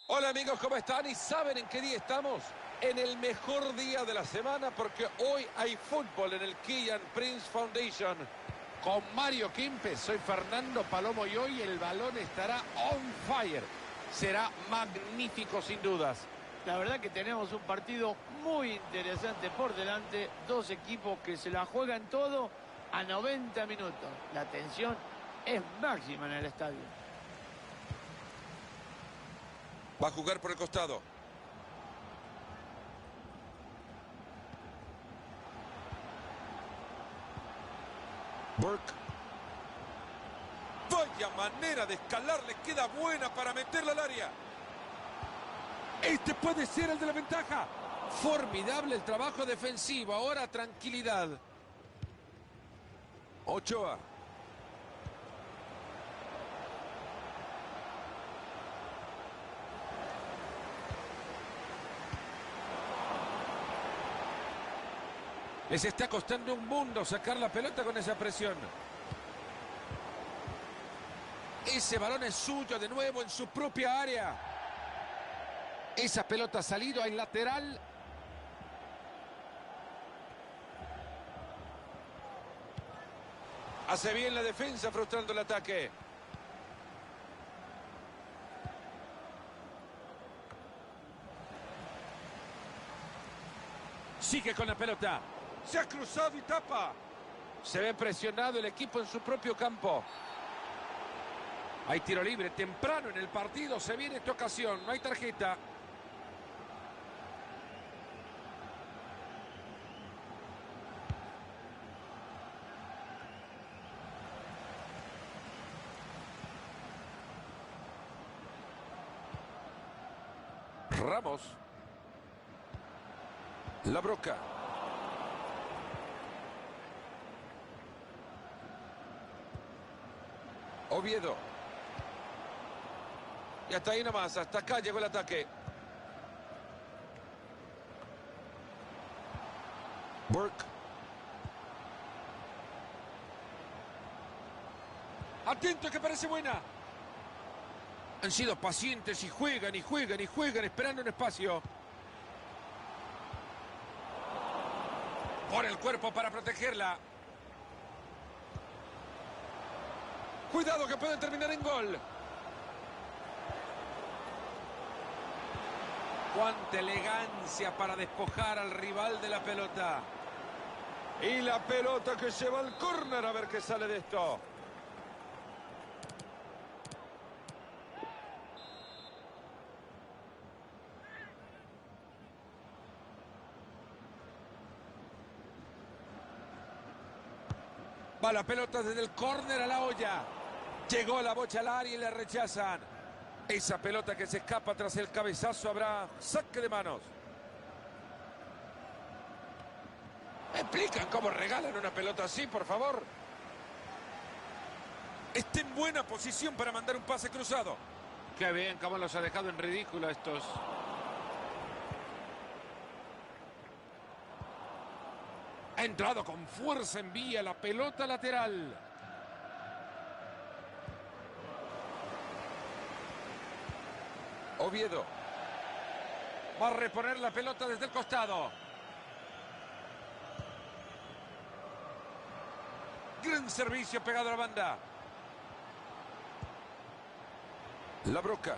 Hola amigos, ¿cómo están? ¿Y saben en qué día estamos? En el mejor día de la semana porque hoy hay fútbol en el Kiyan Prince Foundation. Con Mario Kempes, soy Fernando Palomo y hoy el balón estará on fire. Será magnífico sin dudas. La verdad que tenemos un partido muy interesante por delante. Dos equipos que se la juegan todo a 90 minutos. La tensión es máxima en el estadio. Va a jugar por el costado. Burke. Vaya manera de escalar, le queda buena para meterla al área. Este puede ser el de la ventaja. Formidable el trabajo defensivo. Ahora tranquilidad. Ochoa. Les está costando un mundo sacar la pelota con esa presión. Ese balón es suyo de nuevo en su propia área. Esa pelota ha salido en lateral. Hace bien la defensa frustrando el ataque. Sigue con la pelota. Se ha cruzado y tapa. Se ve presionado el equipo en su propio campo. Hay tiro libre temprano en el partido. Se viene esta ocasión. No hay tarjeta. Ramos. La Broca. Oviedo. Y hasta ahí nomás, hasta acá llegó el ataque. Burke. Atento que parece buena. Han sido pacientes y juegan y juegan y juegan esperando un espacio. Por el cuerpo para protegerla. Cuidado que puede terminar en gol. Cuánta elegancia para despojar al rival de la pelota. Y la pelota que lleva al córner, a ver qué sale de esto. Va la pelota desde el córner a la olla. Llegó la bocha al área y le rechazan. Esa pelota que se escapa tras el cabezazo, habrá saque de manos. ¿Me explican cómo regalan una pelota así, por favor? Está en buena posición para mandar un pase cruzado. Qué bien, cómo los ha dejado en ridículo estos. Ha entrado con fuerza, envía la pelota lateral. Oviedo. Va a reponer la pelota desde el costado. Gran servicio pegado a la banda. La Broca.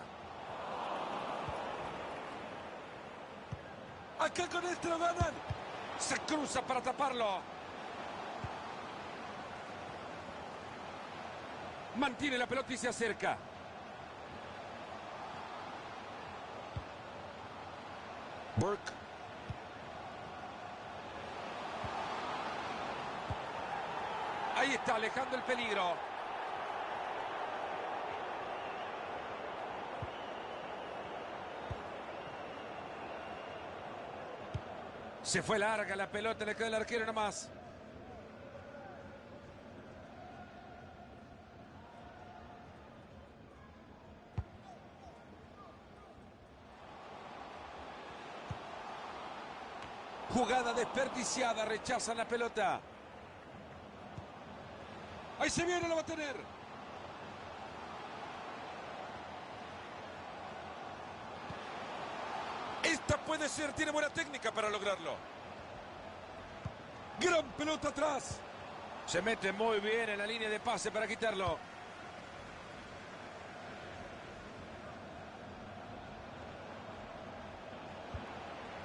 Acá con este lo ganan. Se cruza para taparlo. Mantiene la pelota y se acerca. Burke. Ahí está, alejando el peligro. Se fue larga la pelota, le queda el arquero nomás. Jugada desperdiciada, rechazan la pelota. Ahí se viene, lo va a tener. puede ser, tiene buena técnica para lograrlo. Gran pelota atrás. Se mete muy bien en la línea de pase para quitarlo.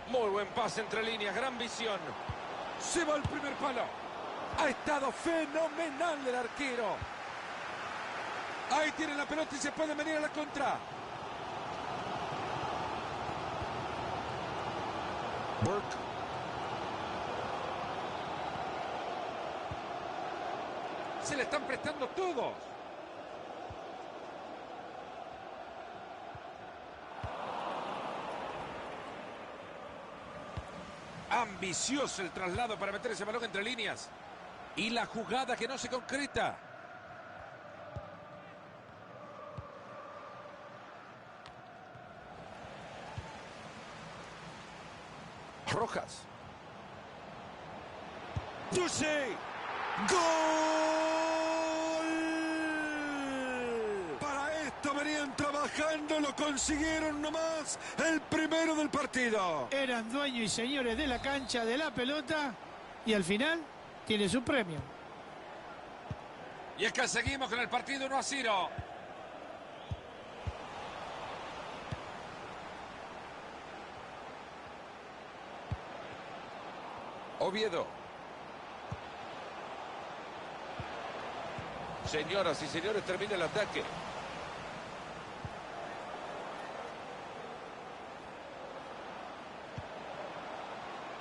Muy buen pase entre líneas, gran visión. Se va al primer palo. Ha estado fenomenal el arquero. Ahí tiene la pelota y se puede venir a la contra. Burke. Se le están prestando todos. Ambicioso el traslado para meter ese balón entre líneas. Y la jugada que no se concreta. Rojas. ¡Duche! ¡Gol! Para esto venían trabajando, lo consiguieron nomás. El primero del partido. Eran dueños y señores de la cancha, de la pelota, y al final tiene su premio. Y es que seguimos con el partido 1-0. Oviedo. Señoras y señores, termina el ataque.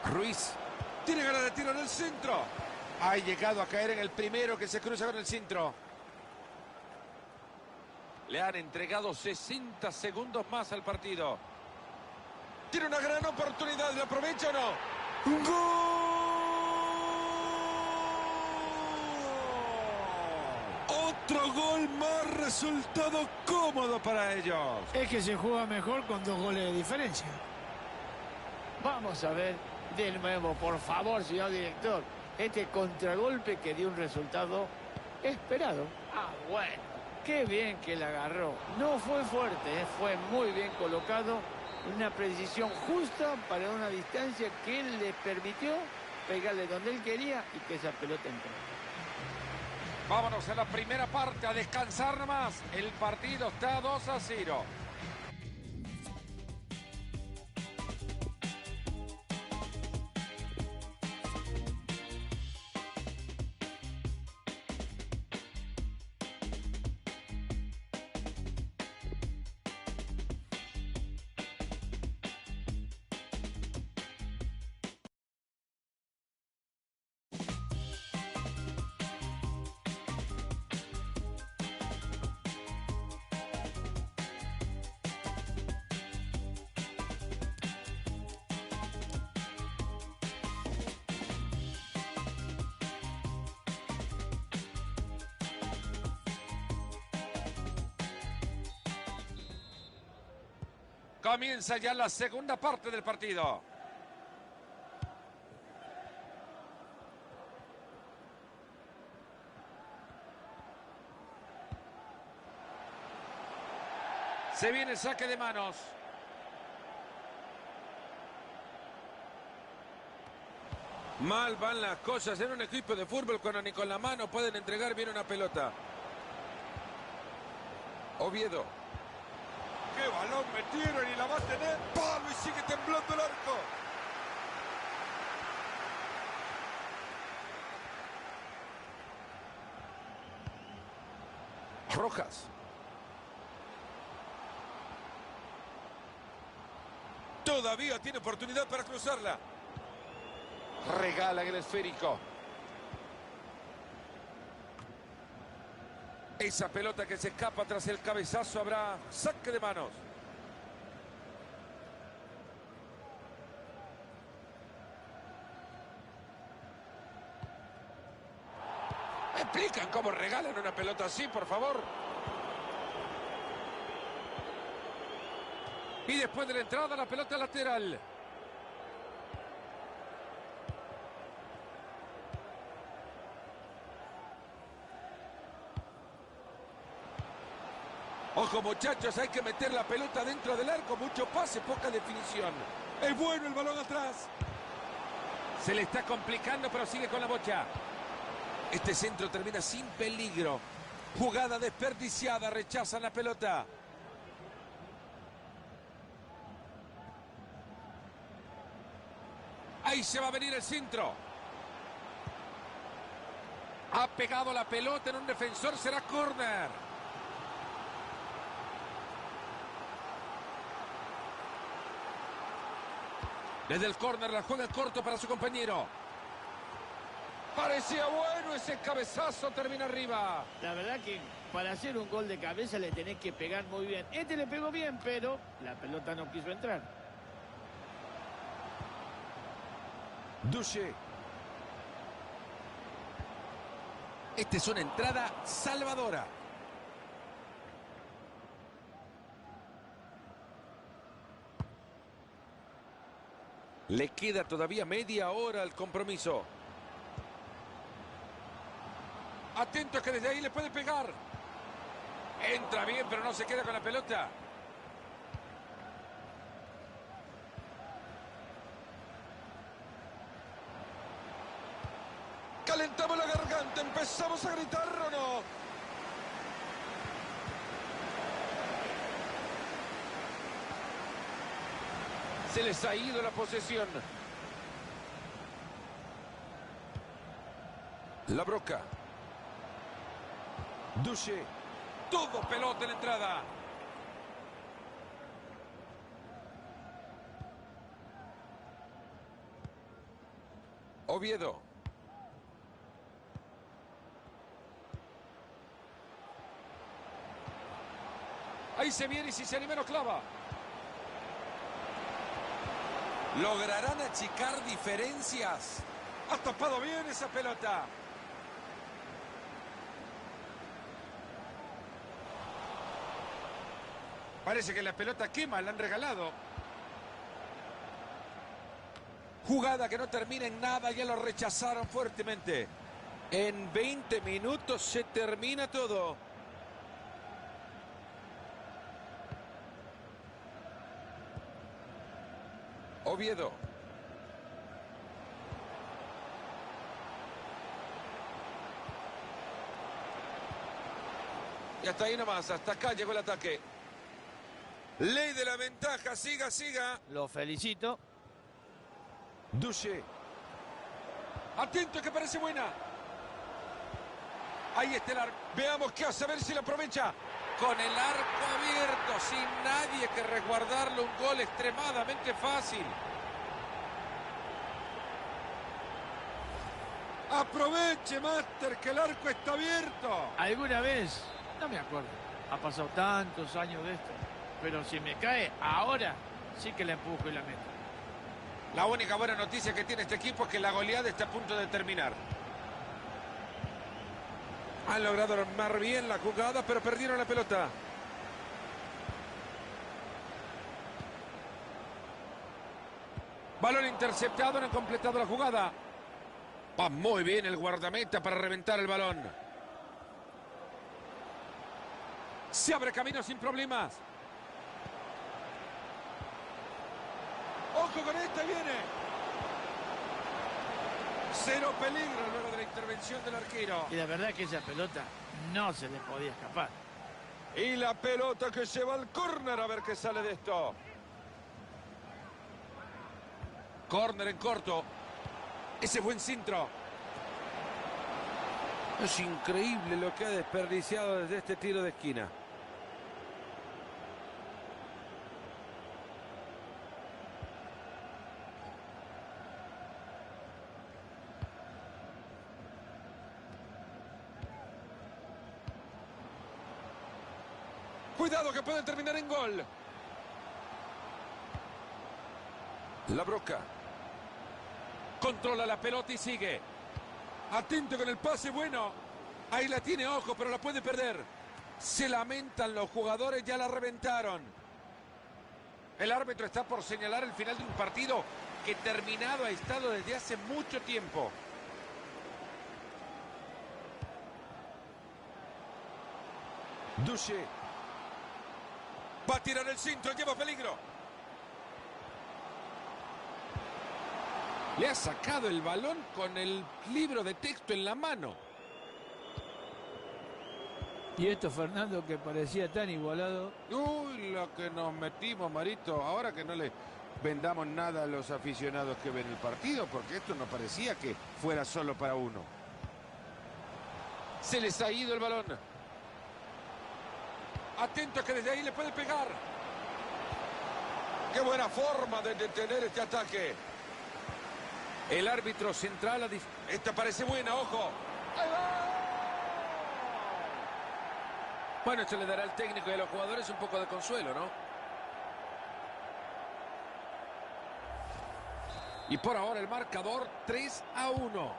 Ruiz. Tiene ganas de tiro en el centro. Ha llegado a caer en el primero que se cruza con el centro. Le han entregado 60 segundos más al partido. Tiene una gran oportunidad, ¿lo aprovecha o no? ¡Gol! Otro gol más, resultado cómodo para ellos. Es que se juega mejor con 2 goles de diferencia. Vamos a ver de nuevo, por favor, señor director. Este contragolpe que dio un resultado esperado. Ah, bueno, qué bien que la agarró. No fue fuerte, fue muy bien colocado. Una precisión justa para una distancia que él le permitió pegarle donde él quería y que esa pelota entró. Vámonos a la primera parte, a descansar nomás. El partido está 2-0. Comienza ya la segunda parte del partido. Se viene el saque de manos. Mal van las cosas en un equipo de fútbol cuando ni con la mano pueden entregar bien una pelota. Oviedo. ¡Qué balón metieron y la va a tener! ¡Palo! Y sigue temblando el arco. Rojas. Todavía tiene oportunidad para cruzarla. Regala el esférico. Esa pelota que se escapa tras el cabezazo, habrá saque de manos. ¿Me explican cómo regalan una pelota así, por favor? Y después de la entrada, la pelota lateral. Ojo, muchachos, hay que meter la pelota dentro del arco. Mucho pase, poca definición. Es bueno el balón atrás. Se le está complicando, pero sigue con la bocha. Este centro termina sin peligro. Jugada desperdiciada, rechazan la pelota. Ahí se va a venir el centro. Ha pegado la pelota en un defensor, será córner. Desde el córner la juega corto para su compañero. Parecía bueno ese cabezazo, termina arriba. La verdad que para hacer un gol de cabeza le tenés que pegar muy bien. Este le pegó bien, pero la pelota no quiso entrar. Duche. Esta es una entrada salvadora. Le queda todavía media hora al compromiso. Atento que desde ahí le puede pegar. Entra bien, pero no se queda con la pelota. Calentamos la garganta, empezamos a gritar o no. Se les ha ido la posesión. La Broca. Duche. Todo pelota en la entrada. Oviedo. Ahí se viene y si se anima lo clava. ¿Lograrán achicar diferencias? Ha tapado bien esa pelota. Parece que la pelota quema, la han regalado. Jugada que no termina en nada, ya lo rechazaron fuertemente. En 20 minutos se termina todo. Oviedo. Y hasta ahí nomás, hasta acá llegó el ataque. Ley de la ventaja, siga, siga. Lo felicito. Duche. Atento que parece buena. Ahí está el arco. Veamos qué hace, a ver si la aprovecha. Con el arco abierto, sin nadie que resguardarlo, un gol extremadamente fácil. Aproveche, Master, que el arco está abierto. ¿Alguna vez? No me acuerdo. Ha pasado tantos años de esto. Pero si me cae ahora, sí que la empujo y la meto. La única buena noticia que tiene este equipo es que la goleada está a punto de terminar. Han logrado armar bien la jugada, pero perdieron la pelota. Balón interceptado, no han completado la jugada. Va muy bien el guardameta para reventar el balón. Se abre camino sin problemas. Ojo con esta, viene. Cero peligro luego de la intervención del arquero. Y la verdad que esa pelota no se le podía escapar. Y la pelota que se va al córner, a ver qué sale de esto. Córner en corto. Ese buen centro. Es increíble lo que ha desperdiciado desde este tiro de esquina. Cuidado que puede terminar en gol. La Broca. Controla la pelota y sigue. Atento con el pase bueno. Ahí la tiene, ojo, pero la puede perder. Se lamentan los jugadores, ya la reventaron. El árbitro está por señalar el final de un partido que terminado ha estado desde hace mucho tiempo. Duche. Va a tirar el centro, lleva peligro. Le ha sacado el balón con el libro de texto en la mano. Y esto, Fernando, que parecía tan igualado. Uy, lo que nos metimos, Marito. Ahora que no le vendamos nada a los aficionados que ven el partido, porque esto no parecía que fuera solo para uno. Se les ha ido el balón. Atento que desde ahí le puede pegar. ¡Qué buena forma de detener este ataque! El árbitro central. Esta parece buena, ojo. ¡Ahí va! Bueno, esto le dará al técnico y a los jugadores un poco de consuelo, ¿no? Y por ahora el marcador 3-1.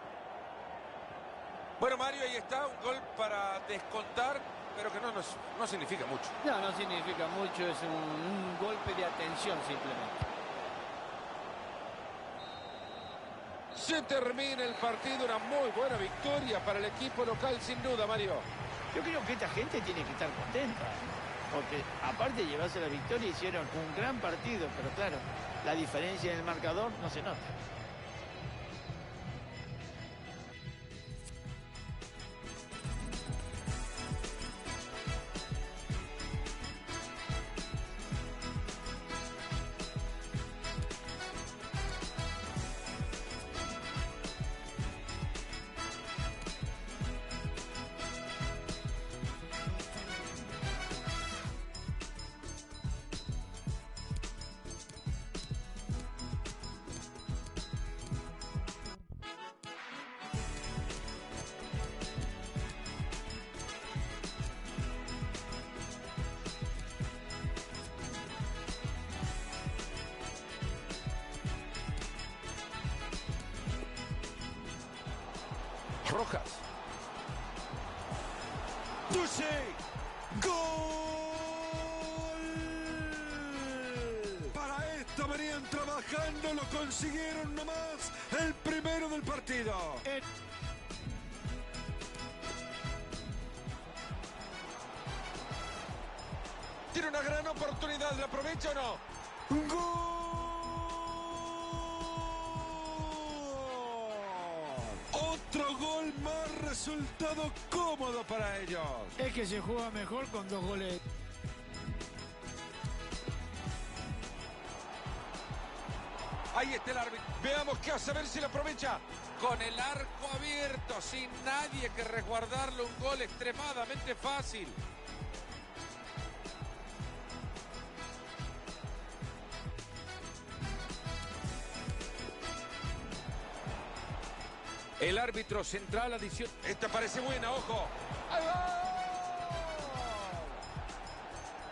Bueno, Mario, ahí está, un gol para descontar, pero que no significa mucho. No, no significa mucho, es un golpe de atención simplemente. Se termina el partido, una muy buena victoria para el equipo local, sin duda, Mario. Yo creo que esta gente tiene que estar contenta, porque aparte de llevarse la victoria hicieron un gran partido, pero claro, la diferencia en el marcador no se nota. Rojas. ¡Duche! ¡Gol! Para esto venían trabajando, lo consiguieron nomás. El primero del partido. Tiene una gran oportunidad, ¿la aprovecha o no? ¡Gol! Otro gol más, resultado cómodo para ellos. Es que se juega mejor con 2 goles. Ahí está el árbitro. Veamos qué hace, a ver si la aprovecha. Con el arco abierto, sin nadie que resguardarlo, un gol extremadamente fácil. El árbitro central adición. Esta parece buena, ojo. ¡Ahí va!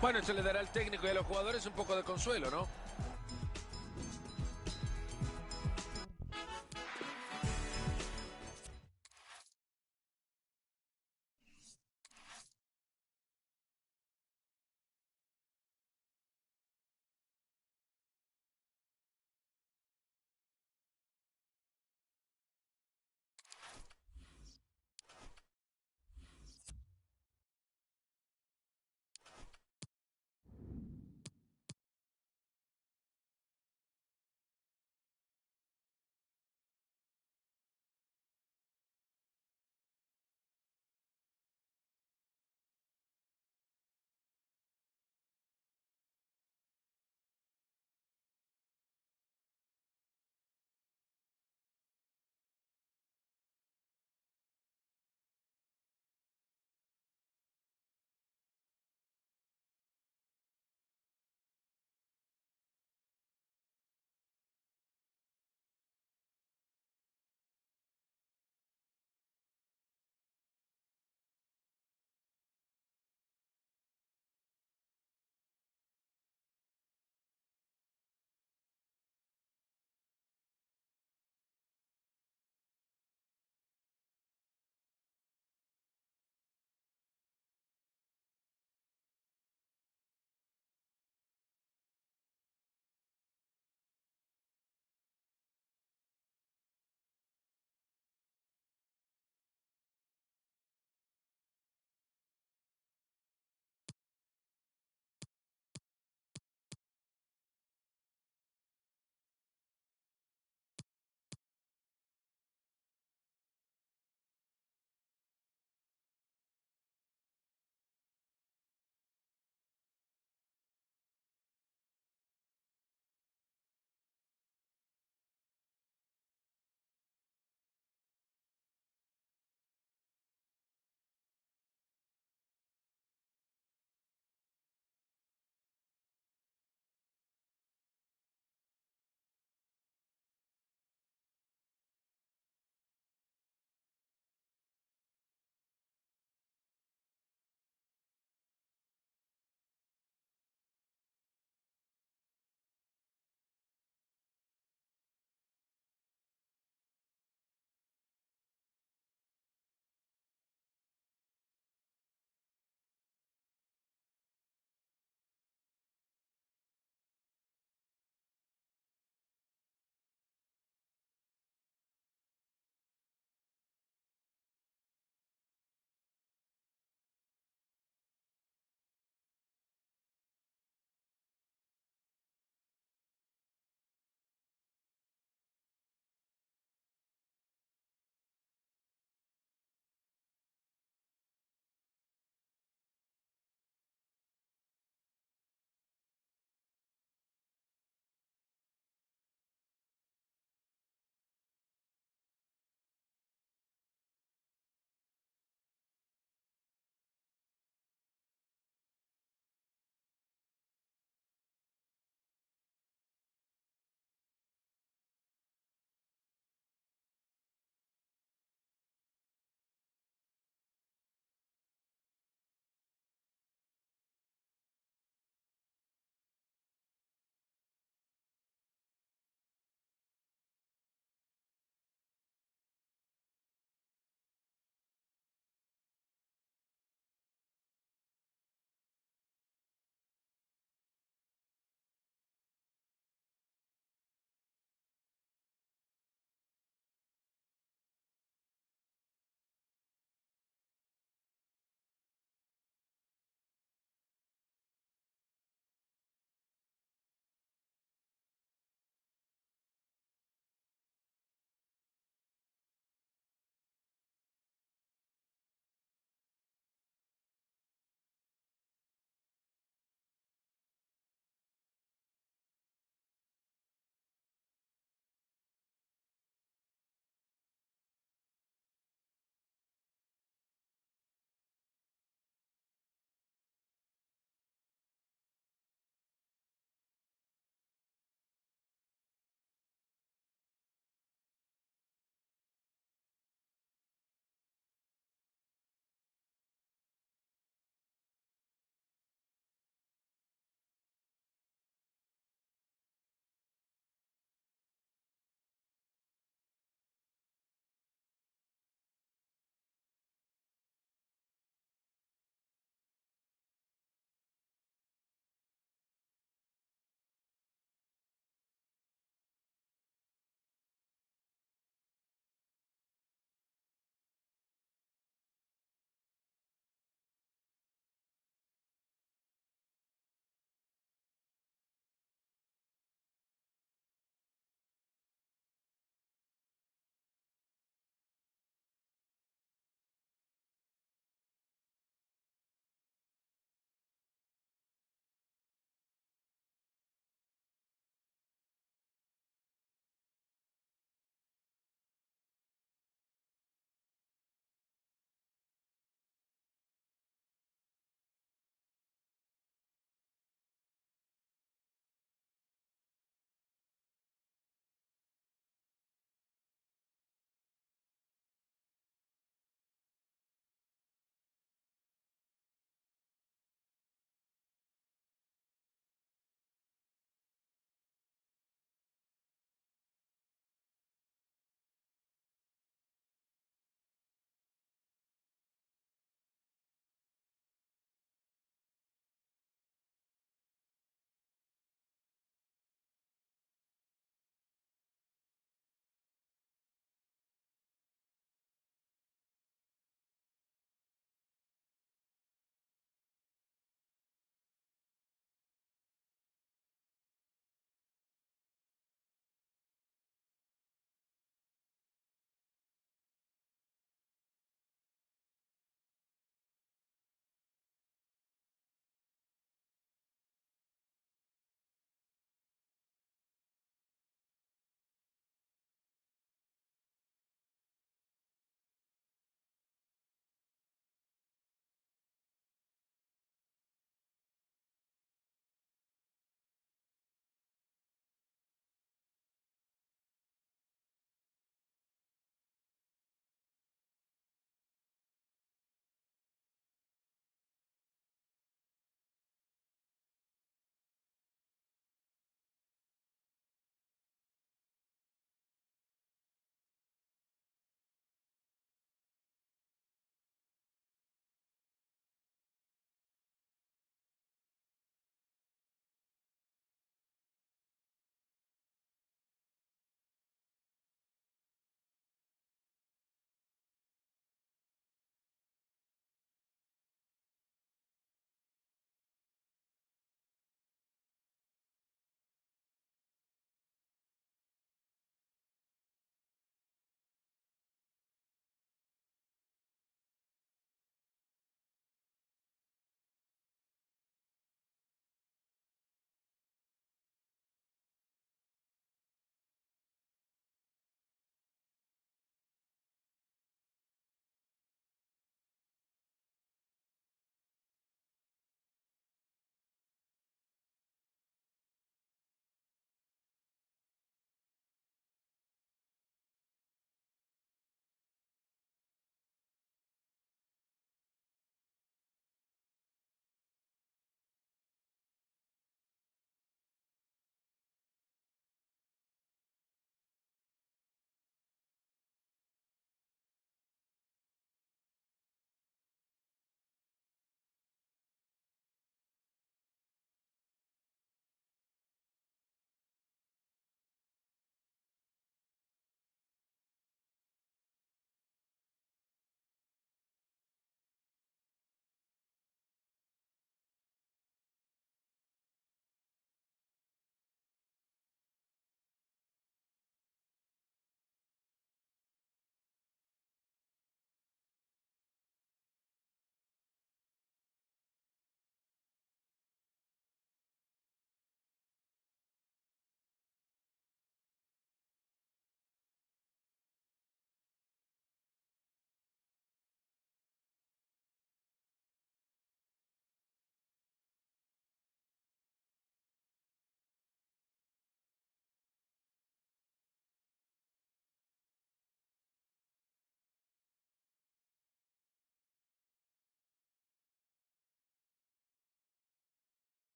Bueno, esto le dará al técnico y a los jugadores un poco de consuelo, ¿no?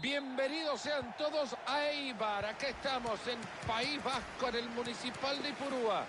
Bienvenidos sean todos a Eibar. Acá estamos en País Vasco, en el Municipal de Ipurúa.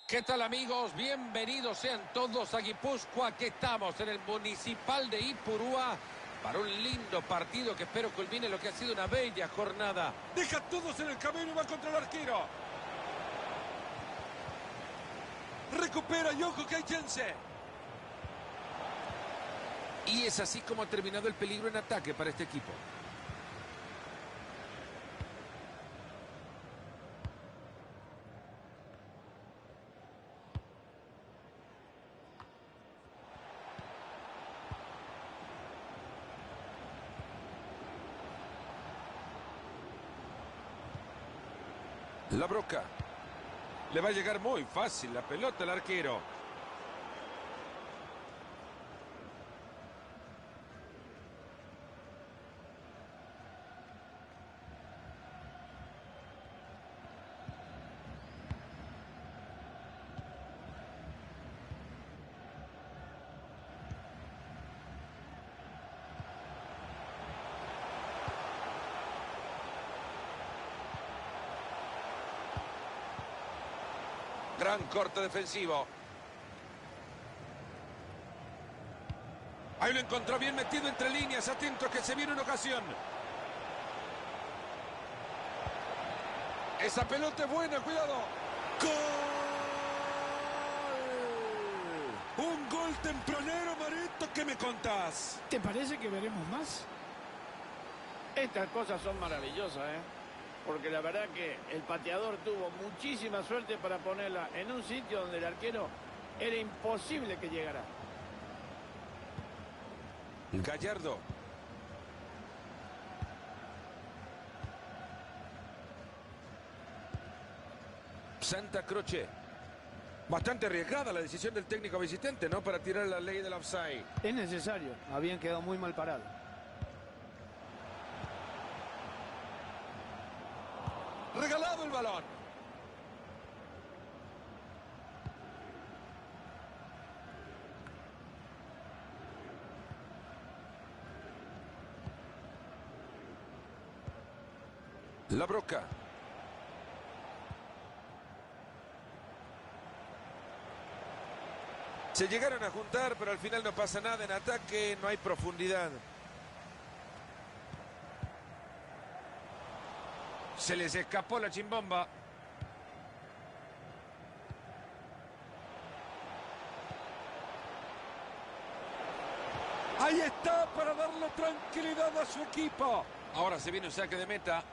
¿Qué tal, amigos? Bienvenidos sean todos a Guipúzcoa. Aquí estamos en el Municipal de Ipurúa para un lindo partido que espero culmine lo que ha sido una bella jornada. Deja todos en el camino y va contra el arquero. Recupera y ojo que hay chance. Y es así como ha terminado el peligro en ataque para este equipo. La Broca. Le va a llegar muy fácil la pelota al arquero. Gran corte defensivo. Ahí lo encontró bien metido entre líneas. Atento que se viene una ocasión. Esa pelota es buena, cuidado. ¡Gol! Un gol tempranero, Marito. ¿Qué me contás? ¿Te parece que veremos más? Estas cosas son maravillosas, ¿eh? Porque la verdad que el pateador tuvo muchísima suerte para ponerla en un sitio donde el arquero era imposible que llegara. Gallardo. Santa Croce. Bastante arriesgada la decisión del técnico visitante, ¿no? Para tirar la ley del offside. Es necesario, habían quedado muy mal parados. Regalado el balón. La Broca. Se llegaron a juntar, pero al final no pasa nada. En ataque no hay profundidad. Se les escapó la chimbomba. Ahí está para darle tranquilidad a su equipo. Ahora se viene un saque de meta.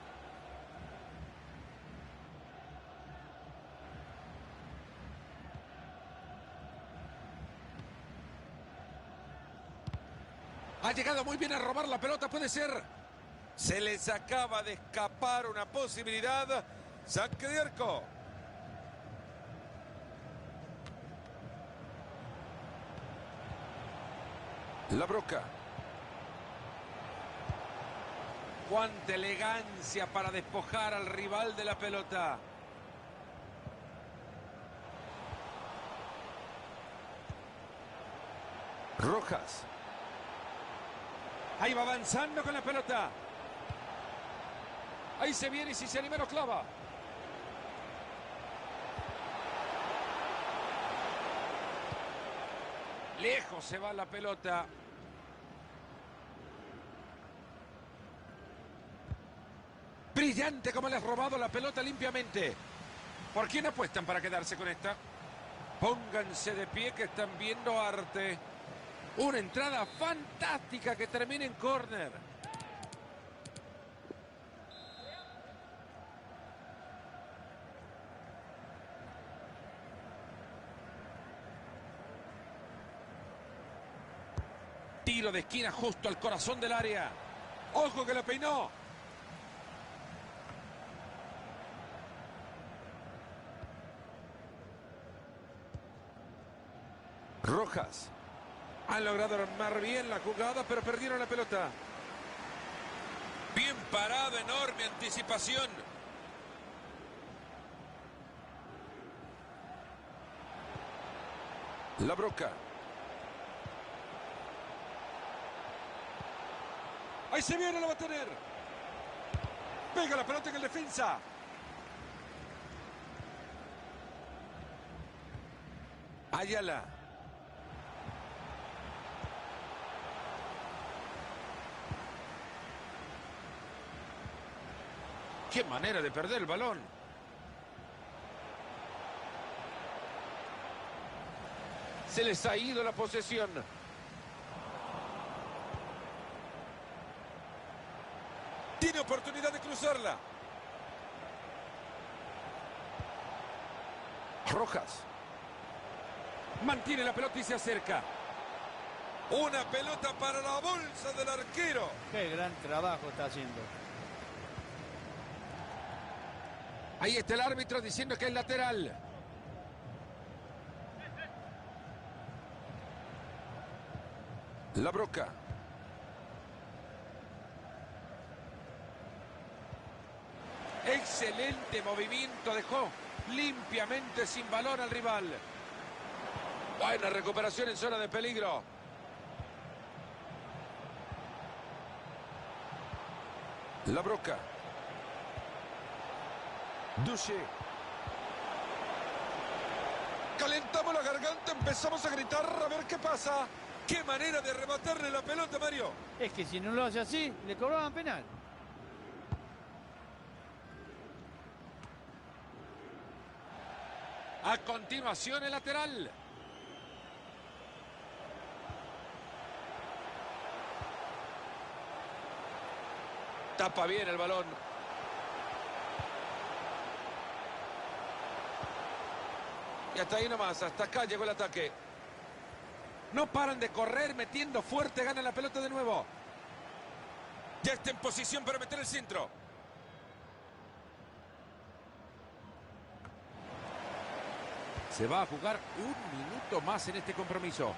Ha llegado muy bien a robar la pelota, puede ser. Se les acaba de escapar una posibilidad. Saque de arco. La Broca. Cuánta elegancia para despojar al rival de la pelota. Rojas. Ahí va avanzando con la pelota. Ahí se viene y si se anima lo clava. Lejos se va la pelota. Brillante como le has robado la pelota limpiamente. ¿Por quién apuestan para quedarse con esta? Pónganse de pie que están viendo arte. Una entrada fantástica que termina en córner. Tiro de esquina justo al corazón del área. ¡Ojo que la peinó! Rojas. Han logrado armar bien la jugada, pero perdieron la pelota. Bien parado, enorme anticipación. La Broca. Ahí se viene, lo va a tener. Pega la pelota en el defensa. Ayala. Qué manera de perder el balón. Se les ha ido la posesión. Tiene oportunidad de cruzarla. Rojas. Mantiene la pelota y se acerca. Una pelota para la bolsa del arquero. Qué gran trabajo está haciendo. Ahí está el árbitro diciendo que es lateral. La Broca. Excelente movimiento, dejó limpiamente sin balón al rival. Buena recuperación en zona de peligro. La Broca. Duche. Calentamos la garganta, empezamos a gritar a ver qué pasa. ¡Qué manera de rematarle la pelota, Mario! Es que si no lo hace así, le cobraban penal. A continuación el lateral. Tapa bien el balón. Y hasta ahí nomás, hasta acá llegó el ataque. No paran de correr, metiendo fuerte, gana la pelota de nuevo. Ya está en posición para meter el centro. Se va a jugar un minuto más en este compromiso.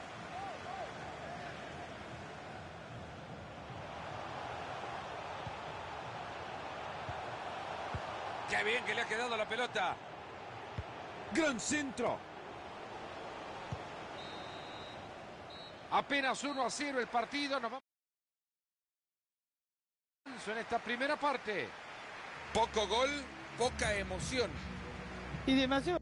Qué bien que le ha quedado la pelota. Gran centro. Apenas 1-0 el partido. Nos vamos en esta primera parte. Poco gol, poca emoción. Y demasiado.